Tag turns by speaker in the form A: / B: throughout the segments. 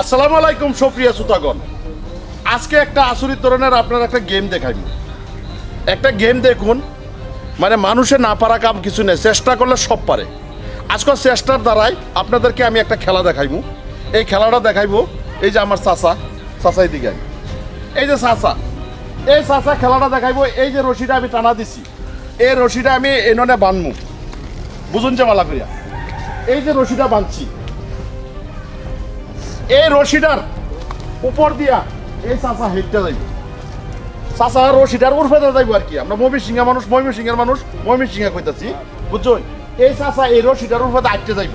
A: আসসালামু আলাইকুম সুপ্রিয় শ্রোতাগণ। আজকে একটা আচরিত ধরনের আপনার একটা গেম দেখাইব। একটা গেম দেখুন, মানে মানুষের না পারা কাম কিছু নেই, চেষ্টা করলে সব পারে। আজকাল চেষ্টার দ্বারাই আপনাদেরকে আমি একটা খেলা দেখাইব। এই খেলাটা দেখাইব, এই যে আমার চাচা এদিকে, এই যে চাচা, এই চাচা খেলাটা দেখাইব। এই যে রশিটা আমি টানা দিছি, এই রশিটা আমি এনে বানমু, বুঝুন যে মালা করিয়া। এই যে রশিটা বানছি, এই রশিটার উপর দিয়া এই চাচা হেঁটে যাইব। চাচা রশিটার উর্ফে যাইব আর কি। আমরা ময়মনসিংহের মানুষ, ময়মনসিংহে কইতাছি, বুঝছো? এই চাচা এই রশিটার উর্ফে আটকে যাইব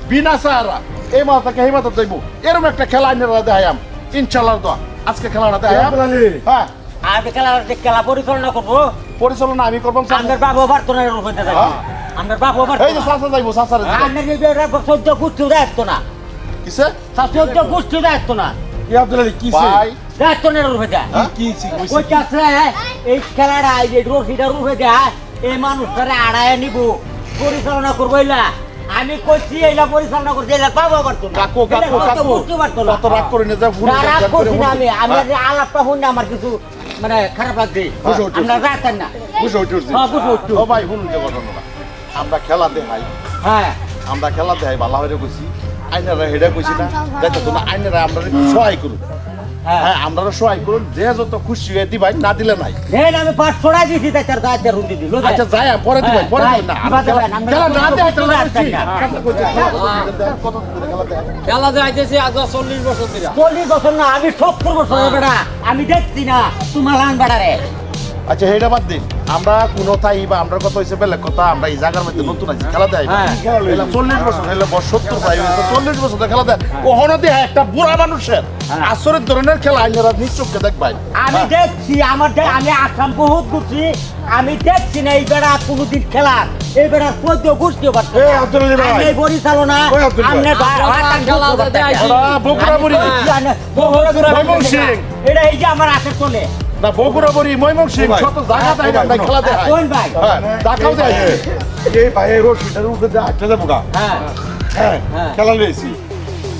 A: বিনা সাহারা, এই মাথা থেকে এই মাথা যাইব। এরকম একটা খেলা আইনের দেখাইম ইনশাআল্লাহ। তো আজকে খেলাটা দেখাইম। হ্যাঁ,
B: আমি খেলা পরিচালনা করবো।
A: পরিচালনা আমি করব।
B: আমার বাবা বার্তনের রূপে যাইব। আমার বাবা
A: এই যে চাচা যাইব, চাচারে
B: আমার নিজের সহ্য গুষ্টি দায়িত্ব না।
A: কিসে
B: সহ্য গুষ্টি দায়িত্ব না।
C: কি আব্দুল আলী কিসে
A: ভাই
B: দায়িত্বনের রূপে যায়।
C: কি
B: ওই চাষে এই খেলাটা এই যে রশিটার রূপে যায়, এই মানুষটারে আড়ায় নিব, পরিচালনা করবো। এলা আমি কইছি, এলা পরিচালনা করছি, এলা বাবা পারতো না।
A: কাকু কাকু কাকু
B: বুঝতে পারতো না।
A: কত রাগ করে নিয়ে যা ভুল
B: রাগ করছি না আমি। আমি আলাপটা শুনে আমার কিছু মানে খারাপ লাগছে। আমরা রাখতেন না।
A: বুঝে উঠছি।
B: হ্যাঁ, বুঝে উঠছি।
A: ও ভাই শুনুন যে ঘটনাটা, আমরা খেলা দেখাই,
B: হ্যাঁ,
A: আমরা খেলা দেখাই ভালো হয়ে কইছি। আইনারা হেডা কইছি না, দেখো তোমরা আইনারা আমরা সহায় করুন। হ্যাঁ, আমরা সহায় করুন, যে যত খুশি হয়ে দিবাই, না দিলে নাই।
B: নেন আমি 500 টাকা দিছি, তাই তার দায়িত্ব রুন্দি দিল।
A: আচ্ছা যাই পরে দিবাই, পরে দিবেন না। খেলা না দেয় তাহলে
D: খেলা যাইতেছি আজ 40 বছর ধরে।
B: 40 বছর না, আমি 70 বছরের বেটা। আমি দেখছি না তোমার লান বেড়ারে।
A: আচ্ছা হেডা বাদ দিন, আমরা কোনো তাই বা আমরা কত হয়েছে বেলেগ কথা। আমরা এই জায়গার মধ্যে নতুন আছি, খেলা দেয় 40 বছর হইলে 70 যাই হয়েছে, 40 বছর খেলা দেয়। ওহনো দিয়ে একটা বুড়া মানুষের আচরিত ধরনের খেলা আইনারা নিশ্চয়কে দেখবাই।
B: আমি দেখছি, আমি আসাম বহুত ঘুরছি, আমি দেখছি না এই বেড়া কোনোদিন খেলা। এই বেড়া 14 গোষ্ঠীও পারছে।
C: আব্দুল আলী ভাই,
B: আমি পরিচালনা
A: বগুড়া বুড়ি ময়মনসিংহ,
B: এটা এই যে আমার হাতে চলে
A: না বগুড়া বুড়ি ময়মনসিংহ শত জায়গা দেয় আমরা খেলা দেয়।
B: কোন ভাই?
A: হ্যাঁ, দেখাও দেয়।
C: এই ভাই রশিটার উপরে দিয়ে আটটা যাবো গা।
B: হ্যাঁ,
C: হ্যাঁ, খেলা লইছি।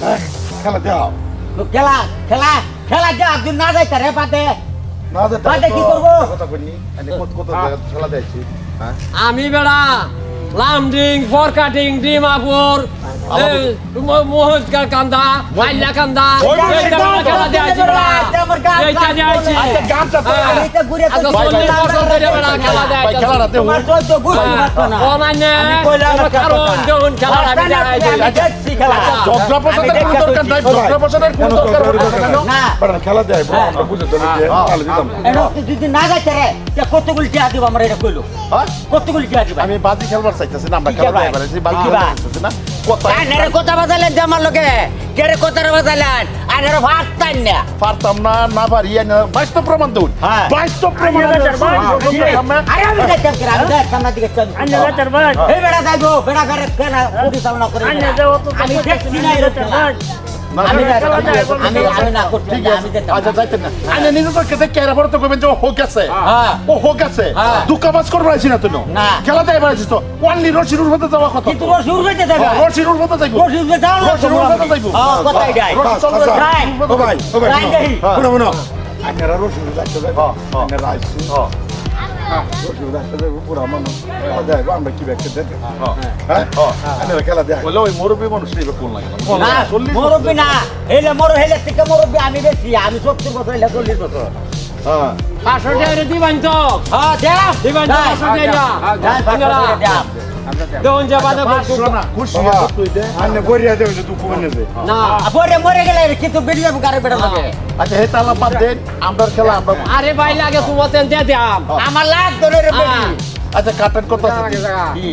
C: হ্যাঁ, খেলা দেও
B: তো খেলা খেলা খেলা যে একদিন না যাইতে রে বাদে
C: না দে
B: বাদে কি করবো?
A: কথা কইনি আমি কত জায়গা খেলা দেয়ছি। হ্যাঁ,
D: আমি বেড়া লামডিং, ফরকাটিং, ডিমাপুর, মহৎকার কান্দা, মাইলা কান্দা, এইটা খেলা দিয়েছি বেড়া। এইটা দিয়েছি।
B: আমি তো ঘুরে তো
D: 40 বছর ধরে বেড়া খেলা
A: ভাই
D: দেয়।
A: খেলাটা দেও।
B: তোমার 14 গোষ্ঠী পারতো না।
D: অনান্য
B: আমি কইলাম না
D: কারণ যখন খেলা আমি দেখাইছি।
B: আমি দেখছি খেলা।
A: ঝগড়া পছন্দের কোনো দরকার নাই, ঝগড়া পছন্দের কোনো দরকার
B: না,
C: বড় খেলা দেয় আমরা বুঝে তো যে খেলা দিতাম।
B: এটা যদি না যাইতে রে, তে কতগুলি টিয়া দিব আমরা এটা কইলো।
A: হ্যাঁ,
B: কতগুলি টিয়া দিব?
A: আমি বাজি খেলবার চাইতেছি না, আমরা খেলা দেয় বাজি বাজি খেলবার চাইতেছি না। কথা
B: আইনারে কথা বাজালেন জামার লোকে, কেরে কথা বাজালেন, আইনারে ভাত তাই না।
A: পারতাম না, না পারি না। বাস্তব প্রমাণ দেন,
B: হ্যাঁ।
A: বাস্তব প্রমাণ
B: আরে আমি দেখতাম কি আমি দেখতাম না দিকে চল। এই বেড়া যাইবো, বেড়া করে কেন পরিচালনা করে? আমি দেখছি না এরকম। আমি না করছি
A: ঠিক
B: না,
A: আছে।
B: আমি দেখতাম।
A: আচ্ছা যাইতেন না, আমি নিজে তো কেটে কেরা পরে তো কইবেন যে হোক আছে।
B: হ্যাঁ,
A: ও হোক আছে,
B: হ্যাঁ।
A: দুকাবাজ করবার আইছি না তুই।
B: না।
A: খেলা দেয় বাড়াইছিস তো, ওয়ানলি রশির উর্ফতে যাওয়া কথা।
B: কিন্তু রশি উড়বে যাবে।
A: রশির উর্ফতে যাইবো,
B: রশি উড়বে যাও না।
A: রশির উর্ফতে যাইবো।
B: হ্যাঁ, কথাই গায়।
A: রশি চলবে।
B: রাই।
C: ও ভাই, ও ভাই,
B: রাই দেহি।
C: শুনো শুনো আইনারা রশিটা যাইতে যাবো।
A: হ্যাঁ,
C: আইনারা আইছি। রশিটা যাইতে যাবো পুরা মানুষ খেলা দেয় আমরা কি ব্যাকে দেখে। হ্যাঁ, আইনারা খেলা দেয়।
A: বলে ওই মুরব্বী মানুষ নিবে কোন লাগে
B: না, মুরব্বি না। হেলে মরো হেলে থেকে মুরব্বি আমি বেশি। আমি 70 বছর হেলে 40 বছর।
A: হ্যাঁ,
D: 500 টাকা দিবেন তো?
B: হ্যাঁ, দেব।
D: দিবেন তো 500 টাকা?
B: দেব।
D: দেখুন যে বাদে
A: শোনা খুশি হয়ে তুই দে।
C: আইনে বরিয়া দেবে যে তুই কুমানে দে।
D: না।
B: পরে মরে গেলে কিন্তু বেরিয়ে যাবো গাড়ি বেড়া লাগে।
A: আচ্ছা হে তালা বাদ দেন, আমরা খেলা আমরা।
D: আরে ভাই লাগে তোমার তেল দিয়ে দিয়াম।
B: আমার লাখ ধরে রে বেরি।
A: আচ্ছা কাটেন কত আছে?
D: কি?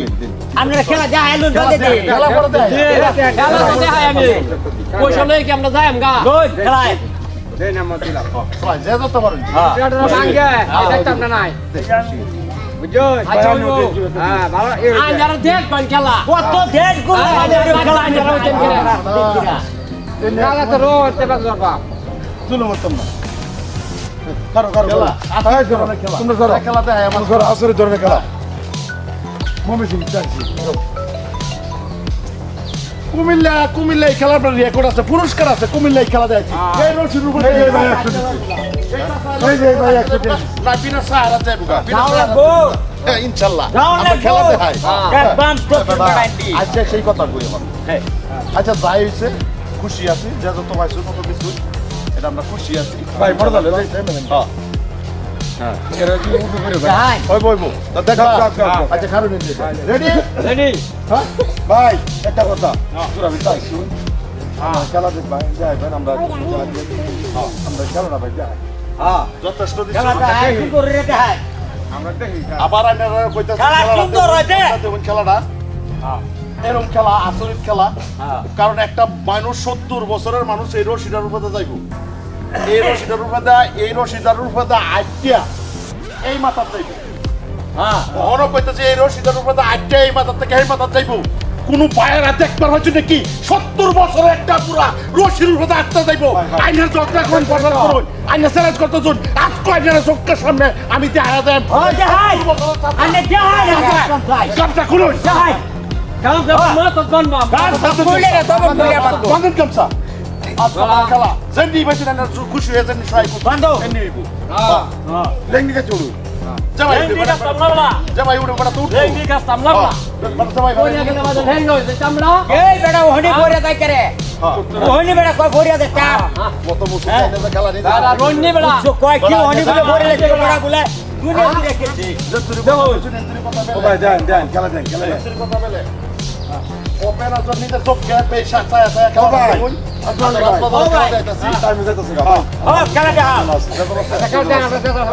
B: আমরা খেলা যা এলুন বাদে দে।
A: খেলা করে দেয়।
D: খেলা তো দেখাই আমি। পয়সা লই কি আমরা যাইম গা?
B: রোজ খেলায়।
A: সবাই যে যত পারেন।
D: ভাঙ্গে দেখতাম না নাই। আচ্ছা হইবো। আই যারা দেখবেন খেলা।
B: কত দেশ গুলো
D: খেলা আই যারা হইতেন খেলা। খেলা তো রোজ তেবা করবা।
A: তুলো মতম না।
C: কারো কারো
A: খেলা
C: হ্যাঁ করো তোমরা করো
A: খেলা দেয় আমার।
C: করো আসরে ধরনের খেলা মমি সিং চাইছি
A: কুমিল্লা এই খেলার রেকর্ড আছে, পুরস্কার আছে, কুমিল্লা এই খেলা দেয়ছি। এই রশির উপরে
C: এই ভাই 100 এই যে ভাই 100
A: না বিনা সাহারা যাইবো গা, বিনা
B: যাও
A: সাহারা
B: লাগবো।
A: হ্যাঁ ইনশাআল্লাহ
B: যাও
A: আমরা
B: লাগবো।
A: খেলা দেখাই।
B: একদম প্রচুর বাড়াইছি।
A: আচ্ছা সেই কথা কই আমার। হ্যাঁ আচ্ছা যাই হইছে খুশি আছি, যে যত পাইছো তত কিছু এটা আমরা খুশি আছি।
C: ভাই বড় দলে
A: হ্যাঁ
C: এরা কি উঠে করে ভাই
B: যাই।
A: হইবো তা দেখা।
C: যাও।
A: আচ্ছা খারুন রেডি
D: রেডি
C: হ্যাঁ ভাই একটা কথা তোরা আমি তাই শুন খেলা দেখ ভাই যাই ভাই আমরা খেলা দেখি আমরা খেলা না ভাই যাই
A: যথেষ্ট দিছো।
B: খেলাটা কি করে রে দেখাই?
C: আমরা দেখি
A: আবার আপনারা কইতাছেন
B: খেলা সুন্দর হয়েছে।
A: দেখুন খেলাটা এরকম খেলা আচরিত খেলা, কারণ একটা মানুষ 70 বছরের মানুষ এই রশিটার উপরে যাইব, এই রশিটার উপরে আটটা এই মাথার যাইব। অন কইতেছে এই রশিটার উপরে আটটা এই মাথার থেকে এই মাথার যাইব। কোন পায়ের হাতে একবার হচ্ছে নাকি 70 বছরের একটা পুরা রশির উপরে আটটা যাইব। আইনের চক্রা কোন পছন্দ করুন, আইনের চ্যালেঞ্জ করতে চুন আজকে আইনের চোখের সামনে আমি তে আয়া দেব।
B: ও দেখাই। আনে দেখাই না যাই।
A: গামছা খুলুন,
B: দেখাই।
D: কাম কাম মা তো কোন মা
B: খুলে রে তবে খুলে পারবো।
A: বন্ধন গামছা আজকে খেলা জেন্ডি বেশি না খুশি হয়ে জেন্ডি সবাই
B: বন্ধ।
A: জেন্ডি নিবো।
C: লেঙ্গিকে চলু
A: জামাই
D: রেডি কাজ আমলা
A: জামাই উড়ে বড় তো উঠো
D: রেডি কাজ আমলা
A: জামাই
D: কোন এখানে বাজে হ্যাং হইছে চামড়া
B: এই বেটা ওহনি ভরিয়া দেয় করে। ওহনি বেটা কই ভরিয়া দে তা।
A: কত মুসুক আইনে খেলা নিতে
D: দাদা রন্নি বেড়া
B: তো কই কি ওহনি বলে ভরিয়া দে বেটা গুলা। দুনিয়া দিয়ে খেলছি।
C: ও ভাই দেন খেলা দেন খেলা দেন
A: কথা বলে অপারেটর নিতে চোখ কে পেশা ছায়া ছায়া খেলা
C: ভাই।
A: দেখুন আপনারা খেলা দেখতাছি
C: টাইম যাইতেছে গা ভাই
B: ও খেলা দেখা।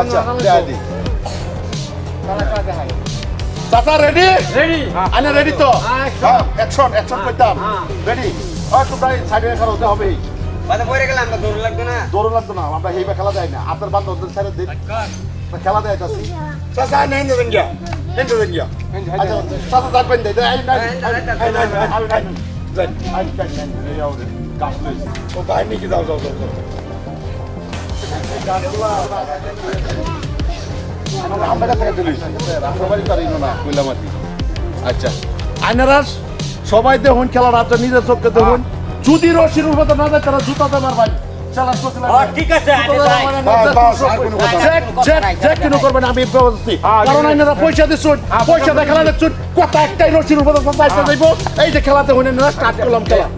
C: আচ্ছা দেয়া দি
A: চাচা রেডি
D: রেডি
A: আনে রেডি তো হ্যাঁ অ্যাকশন কইতাম রেডি আর তোমরা সাইডে খেলা হতে হবে
B: বাদে পড়ে গেলাম আমরা দৌড় লাগবে না।
A: দৌড় লাগতো না আমরা হেইবা খেলা দেয় না আপনার বান্ধবদের সাইডে দিই খেলা দেয়তাছি
C: চাচা নেন দেন গিয়া
A: আচ্ছা চাচা যাবেন দেই আই না
C: ও ভাই নিকি যাও
A: আমরা কাছে দিলিস আমরা বাড়ি পারি না কইলামাতি আচ্ছা আইনারাস সবাই দেখুন খেলা রাত নিজের চোখে দেখুন যদি রশির উপরে না যায় তারা জুতাতে মারবাই চ্যালেঞ্জ করছিলাম
B: ও ঠিক আছে আনে যাই।
A: চেক কিনো করবেন আমি ব্যবস্থা কারণ আইনারা পয়সা দিছুন পয়সা দিয়ে খেলা দেখছুন কথা একটাই রশির উপরে যাইতে যাইব এই যে খেলাতে হইনে না স্টার্ট করলাম খেলা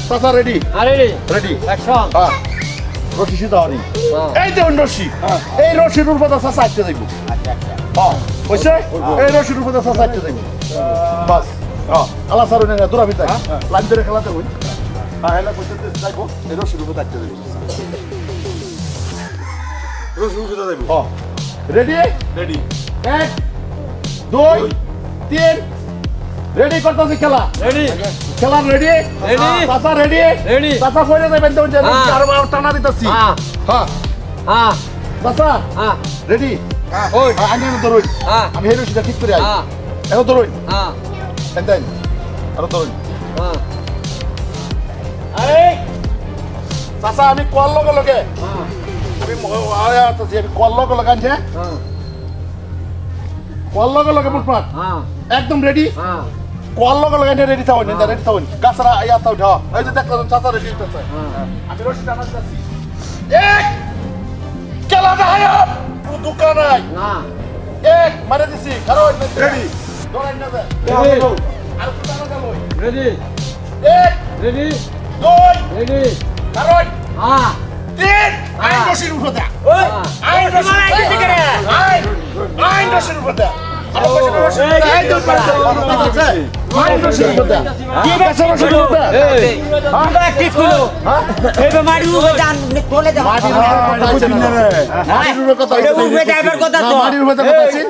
A: চাচা রেডি
D: রেডি
A: রেডি
D: অ্যাকশন
A: হ্যাঁ রশি সিধা হরি এই যে রশি এই রশির উপরে চাচা আইতে যাইব হ্যাঁ কইছে এই রশির উপরে চাচা আইতে যাইব বাস হ্যাঁ আল্লাহ সারুনে না দূরা বিতাই লাইন ধরে খেলাতে হই হ্যাঁ এলা কইতে যাইব এই রশির উপরে আইতে যাইব
C: রসুন কোথা যাইব
A: হ্যাঁ রেডি
C: রেডি
A: 1 2 3 রেডি করতেছি খেলা
D: রেডি
A: খেলা রেডি
D: Ready?
A: চাচা রেডি
D: Ready?
A: চাচা কইরে যাবেন তো যে
D: হ্যাঁ।
A: আর টানা দিতেছি
D: হ্যাঁ
A: হ্যাঁ
D: হ্যাঁ
A: চাচা
D: হ্যাঁ
A: রেডি
D: ওই
A: আমি এনে ধরুন
D: হ্যাঁ
A: আমি হেরো সেটা ঠিক করে আই
D: হ্যাঁ
A: এনে ধরুন
D: হ্যাঁ
A: দেন আরো ধরুন
D: হ্যাঁ
A: আরে চাচা আমি কল লগে আমি আয়া তো যে আমি কল লগে আনছে
D: হ্যাঁ
A: কল লগে মুটপাট
D: হ্যাঁ
A: একদম রেডি
D: হ্যাঁ
A: কল লগে রেডি থাও না রেডি থাও গাছরা আয়া তাও ঢা এই যে দেখো চাচা রেডি হইতাছে আমি রশি টানা দিতেছি এক খেলা দেখায় দোকান নাই
D: না
A: এক মারে দিছি কারণ
C: রেডি
A: দৌড়াই না যায়
D: রেডি
A: আর টানা গেল
D: রেডি
A: এক
D: রেডি
A: দুই
D: রেডি
A: কারণ
D: হ্যাঁ
A: তিন আইন রশির উপর দা
B: ওই
A: আইন রশি
B: তোমার আইতে করে।
A: আইন রশির উপর দা আর রশির এই তো আইন রশির উপর দা কি আছে রশির উপর দা
B: আমরা কি করলো? এই মারি উবে যান চলে যাও।
A: মাটির উপর কথা
B: এটা উবে যাবার কথা তো।
A: মাটির উপর কথা আছে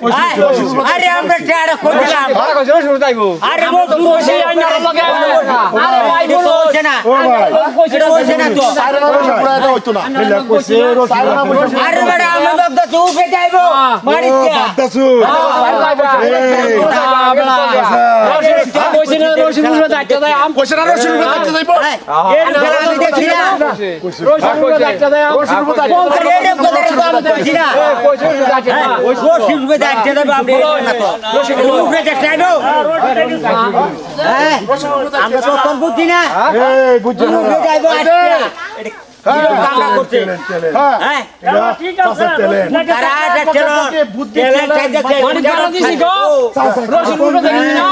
B: আরে আমরা টেড়া করলাম।
D: ভাড়া কইছো শুরু যাইবো
B: আরে ও বসে আইনা লগে। আরে ভাই বলো হচ্ছে না। এটা হচ্ছে না তো।
A: সাইরা না পুরো এটা হইতো না সাইরা না
B: আরে বড় আমরা তো তো উবে যাইবো। মারিতে।
C: দাসু
D: কইছি না রশিদপুরে দায়িত্ব দেয় আম
A: কইছে না রশিদপুরে দেখতে যাইবো
B: এর খেলা আমি দেখছি না
D: রশিদপুরে দায়িত্ব দেয় আম
B: এর কথা আমি দেখছি না রশিদপুরে দায়িত্ব দেব আপনি না তো রশিদপুরে দেখতে আইবো হ্যাঁ আমরা তো কোন বুঝি না
C: এই বুঝছো না
B: রশিদপুরে যাইবো আজকে কামড়া করতে হ্যাঁ
C: ঠিক আছে
B: তারা দেখলো বুদ্ধি
D: মানে কাটা দিছি গো রশিদপুরে দেখিস না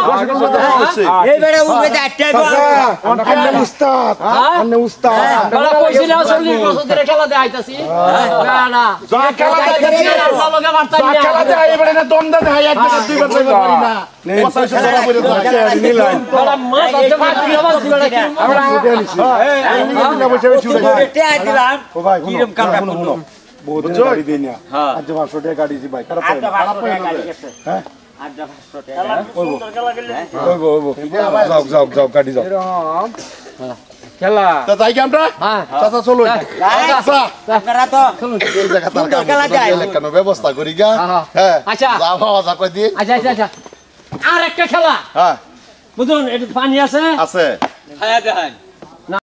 B: এই বেড়া উঠবে দায়িত্ব আইবো
C: আন্নে উস্তাদ আন্নে উস্তাদ
D: বড় কইছি না 40 বছর ধরে খেলা দেয় আইতাছি না না
A: যা খেলা দেখাচ্ছি
D: আল্লাহ লগে বার্তা
A: যা খেলা দেখাই এবারে না দন্দা দেখাই একবার দুইবার যাইবার পারি না কথা হইছে ধরা পড়ে যায়
C: নিলাম
D: বড় মা কথা কি আওয়াজ করে কি
C: আমরা ছুটে আনিছি না বসে ছুটে
B: তে দিলাম
C: ও ভাই
B: কিরম কামড়া করলো
C: বহুত দিন গাড়ি দেই না আজ 500 টাকা গাড়ি দি ভাই খারাপ হয় না
B: খারাপ হয়ে গেছে
C: হ্যাঁ
B: আজ 500 টাকা
C: যাও যাও যাও গাড়ি যাও
D: খেলা
A: তা যাই কি আমরা
D: হ্যাঁ
A: চাচা চলো চাচা
B: আপনারা তো
A: এই জায়গা তার কাম
B: খেলা যায়।
A: কেন ব্যবস্থা করি গা হ্যাঁ
D: আচ্ছা।
A: যা ভাবা যা কই দিন
D: আচ্ছা আচ্ছা আচ্ছা আর একটা খেলা
A: হ্যাঁ
D: বুঝুন এটা পানি আছে
A: আছে
D: খায়া দেন